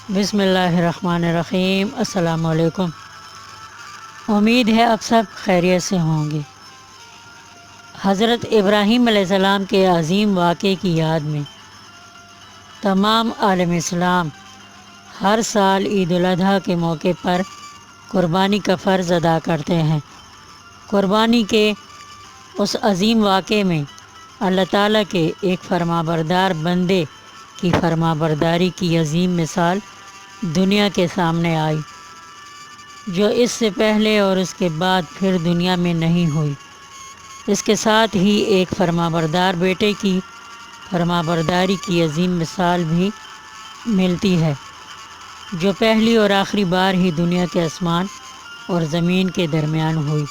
بسم اللہ الرحمن الرحیم۔ السلام علیکم۔ امید ہے اب سب خیریت سے ہوں گے۔ حضرت ابراہیم علیہ السلام کے عظیم واقعے کی یاد میں تمام عالم اسلام ہر سال عید الاضحیٰ کے موقع پر قربانی کا فرض ادا کرتے ہیں۔ قربانی کے اس عظیم واقعے میں اللہ تعالیٰ کے ایک فرمانبردار بندے کی فرمانبرداری کی عظیم مثال دنیا کے سامنے آئی، جو اس سے پہلے اور اس کے بعد پھر دنیا میں نہیں ہوئی۔ اس کے ساتھ ہی ایک فرمانبردار بیٹے کی فرمانبرداری کی عظیم مثال بھی ملتی ہے، جو پہلی اور آخری بار ہی دنیا کے آسمان اور زمین کے درمیان ہوئی۔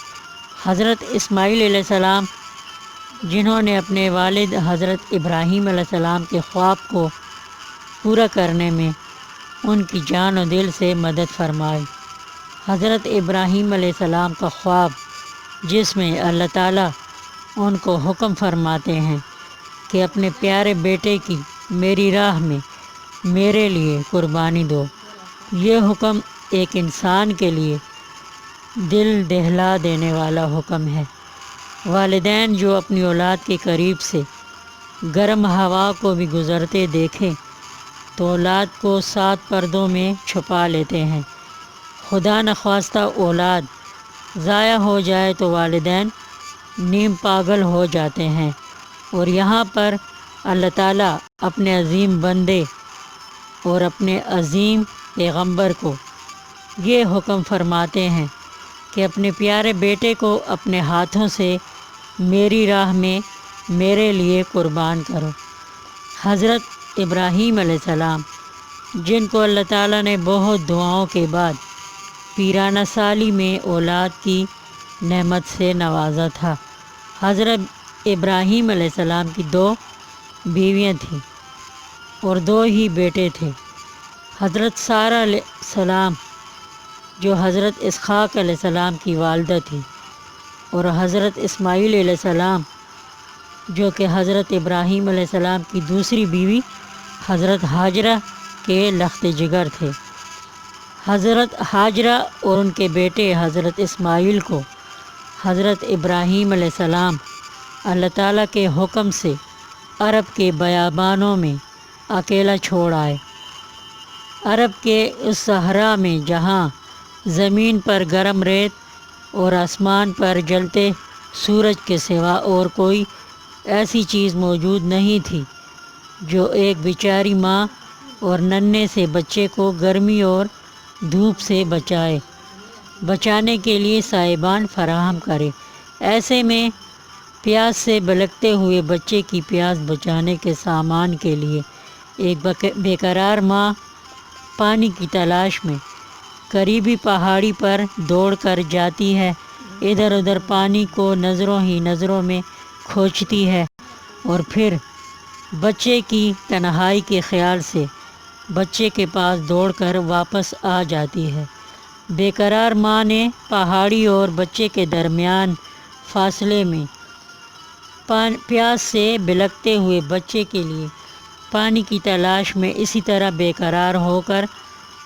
حضرت اسماعیل علیہ السلام، جنہوں نے اپنے والد حضرت ابراہیم علیہ السلام کے خواب کو پورا کرنے میں ان کی جان و دل سے مدد فرمائی۔ حضرت ابراہیم علیہ السلام کا خواب، جس میں اللہ تعالیٰ ان کو حکم فرماتے ہیں کہ اپنے پیارے بیٹے کی میری راہ میں میرے لیے قربانی دو، یہ حکم ایک انسان کے لیے دل دہلا دینے والا حکم ہے۔ والدین جو اپنی اولاد کے قریب سے گرم ہوا کو بھی گزرتے دیکھیں تو اولاد کو 7 پردوں میں چھپا لیتے ہیں۔ خدا نخواستہ اولاد ضائع ہو جائے تو والدین نیم پاگل ہو جاتے ہیں، اور یہاں پر اللہ تعالیٰ اپنے عظیم بندے اور اپنے عظیم پیغمبر کو یہ حکم فرماتے ہیں کہ اپنے پیارے بیٹے کو اپنے ہاتھوں سے میری راہ میں میرے لیے قربان کرو۔ حضرت ابراہیم علیہ السلام، جن کو اللہ تعالیٰ نے بہت دعاؤں کے بعد پیرانہ سالی میں اولاد کی نعمت سے نوازا تھا۔ حضرت ابراہیم علیہ السلام کی 2 بیویاں تھیں اور 2 ہی بیٹے تھے۔ حضرت سارہ علیہ السلام، جو حضرت اسحاق علیہ السلام کی والدہ تھی، اور حضرت اسماعیل علیہ السلام، جو کہ حضرت ابراہیم علیہ السلام کی دوسری بیوی حضرت ہاجرہ کے لخت جگر تھے۔ حضرت ہاجرہ اور ان کے بیٹے حضرت اسماعیل کو حضرت ابراہیم علیہ السلام اللہ تعالیٰ کے حکم سے عرب کے بیابانوں میں اکیلا چھوڑ آئے۔ عرب کے اس صحرا میں جہاں زمین پر گرم ریت اور آسمان پر جلتے سورج کے سوا اور کوئی ایسی چیز موجود نہیں تھی جو ایک بیچاری ماں اور ننھے سے بچے کو گرمی اور دھوپ سے بچانے کے لیے سائبان فراہم کرے۔ ایسے میں پیاس سے بلکتے ہوئے بچے کی پیاس بچانے کے سامان کے لیے ایک بےقرار ماں پانی کی تلاش میں قریبی پہاڑی پر دوڑ کر جاتی ہے، ادھر ادھر پانی کو نظروں ہی نظروں میں کھوجتی ہے، اور پھر بچے کی تنہائی کے خیال سے بچے کے پاس دوڑ کر واپس آ جاتی ہے۔ بے قرار ماں نے پہاڑی اور بچے کے درمیان فاصلے میں پیاس سے بلکتے ہوئے بچے کے لیے پانی کی تلاش میں اسی طرح بے قرار ہو کر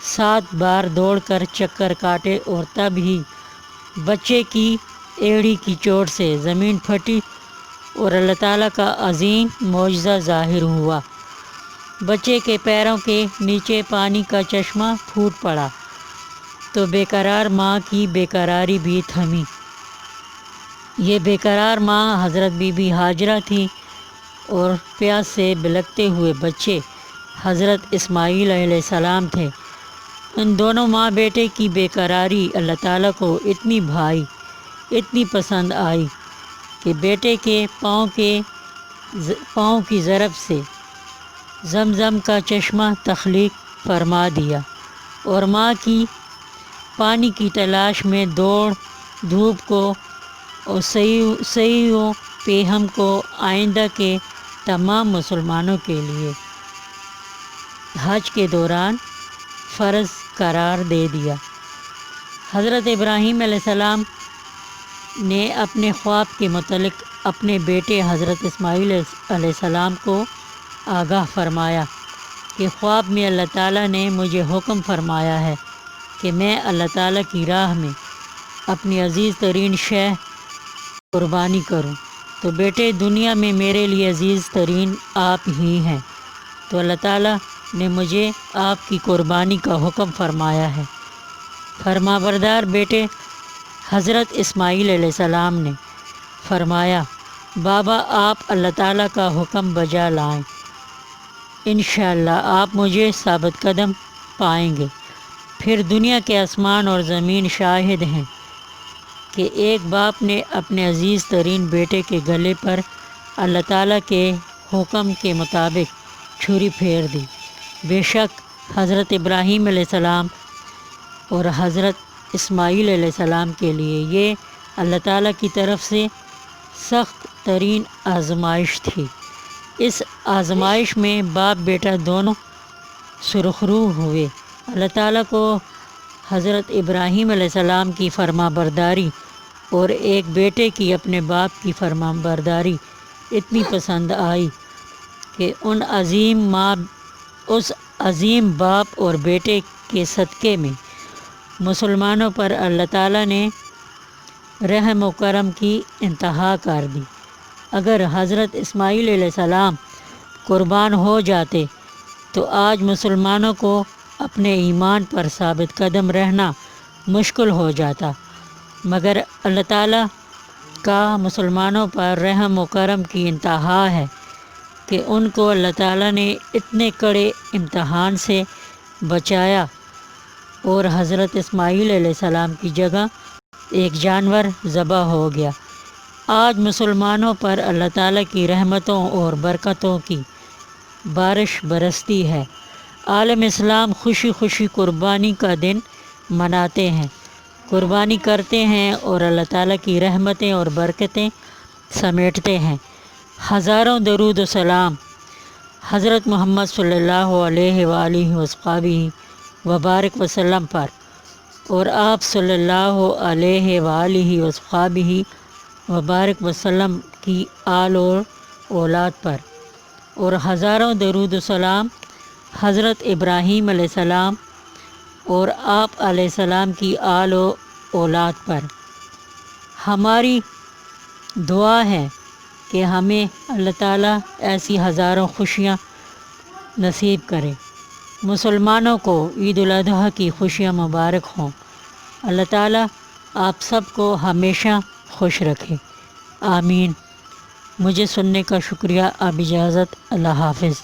7 بار دوڑ کر چکر کاٹے، اور تب ہی بچے کی ایڑی کی چوٹ سے زمین پھٹی اور اللہ تعالیٰ کا عظیم معجزہ ظاہر ہوا۔ بچے کے پیروں کے نیچے پانی کا چشمہ پھوٹ پڑا تو بے قرار ماں کی بے قراری بھی تھمی۔ یہ بے قرار ماں حضرت بی بی ہاجرہ تھی، اور پیاس سے بلکتے ہوئے بچے حضرت اسماعیل علیہ السلام تھے۔ ان دونوں ماں بیٹے کی بے قراری اللہ تعالیٰ کو اتنی بھائی، اتنی پسند آئی کہ بیٹے کے پاؤں کی ضرب سے زمزم کا چشمہ تخلیق فرما دیا، اور ماں کی پانی کی تلاش میں دوڑ دھوپ کو اور صحیح و پیہم کو آئندہ کے تمام مسلمانوں کے لیے حج کے دوران فرض قرار دے دیا۔ حضرت ابراہیم علیہ السلام نے اپنے خواب کے متعلق اپنے بیٹے حضرت اسماعیل علیہ السلام کو آگاہ فرمایا کہ خواب میں اللہ تعالیٰ نے مجھے حکم فرمایا ہے کہ میں اللہ تعالیٰ کی راہ میں اپنی عزیز ترین شے قربانی کروں۔ تو بیٹے دنیا میں میرے لیے عزیز ترین آپ ہی ہیں، تو اللہ تعالیٰ نے مجھے آپ کی قربانی کا حکم فرمایا ہے۔ فرما بردار بیٹے حضرت اسماعیل علیہ السلام نے فرمایا بابا آپ اللہ تعالیٰ کا حکم بجا لائیں، انشاءاللہ آپ مجھے ثابت قدم پائیں گے۔ پھر دنیا کے آسمان اور زمین شاہد ہیں کہ ایک باپ نے اپنے عزیز ترین بیٹے کے گلے پر اللہ تعالیٰ کے حکم کے مطابق چھری پھیر دی۔ بے شک حضرت ابراہیم علیہ السلام اور حضرت اسماعیل علیہ السلام کے لیے یہ اللہ تعالیٰ کی طرف سے سخت ترین آزمائش تھی۔ اس آزمائش میں باپ بیٹا دونوں سرخرو ہوئے۔ اللہ تعالیٰ کو حضرت ابراہیم علیہ السلام کی فرما برداری اور ایک بیٹے کی اپنے باپ کی فرما برداری اتنی پسند آئی کہ اس عظیم باپ اور بیٹے کے صدقے میں مسلمانوں پر اللہ تعالیٰ نے رحم و کرم کی انتہا کر دی۔ اگر حضرت اسماعیل علیہ السلام قربان ہو جاتے تو آج مسلمانوں کو اپنے ایمان پر ثابت قدم رہنا مشکل ہو جاتا، مگر اللہ تعالیٰ کا مسلمانوں پر رحم و کرم کی انتہا ہے کہ ان کو اللہ تعالیٰ نے اتنے کڑے امتحان سے بچایا اور حضرت اسماعیل علیہ السلام کی جگہ ایک جانور ذبح ہو گیا۔ آج مسلمانوں پر اللہ تعالیٰ کی رحمتوں اور برکتوں کی بارش برستی ہے۔ عالم اسلام خوشی خوشی قربانی کا دن مناتے ہیں، قربانی کرتے ہیں اور اللہ تعالیٰ کی رحمتیں اور برکتیں سمیٹتے ہیں۔ ہزاروں درود و سلام حضرت محمد صلی اللہ علیہ وآلہ وصحبہ وبارک وسلم پر، اور آپ صلی اللہ علیہ وآلہ وصحبہ وبارک وسلم کی آل اور اولاد پر، اور ہزاروں درود و سلام حضرت ابراہیم علیہ السلام اور آپ علیہ السلام کی آل و اولاد پر۔ ہماری دعا ہے کہ ہمیں اللہ تعالیٰ ایسی ہزاروں خوشیاں نصیب کرے۔ مسلمانوں کو عید الاضحیٰ کی خوشیاں مبارک ہوں۔ اللہ تعالیٰ آپ سب کو ہمیشہ خوش رکھے، آمین۔ مجھے سننے کا شکریہ۔ اب اجازت، اللہ حافظ۔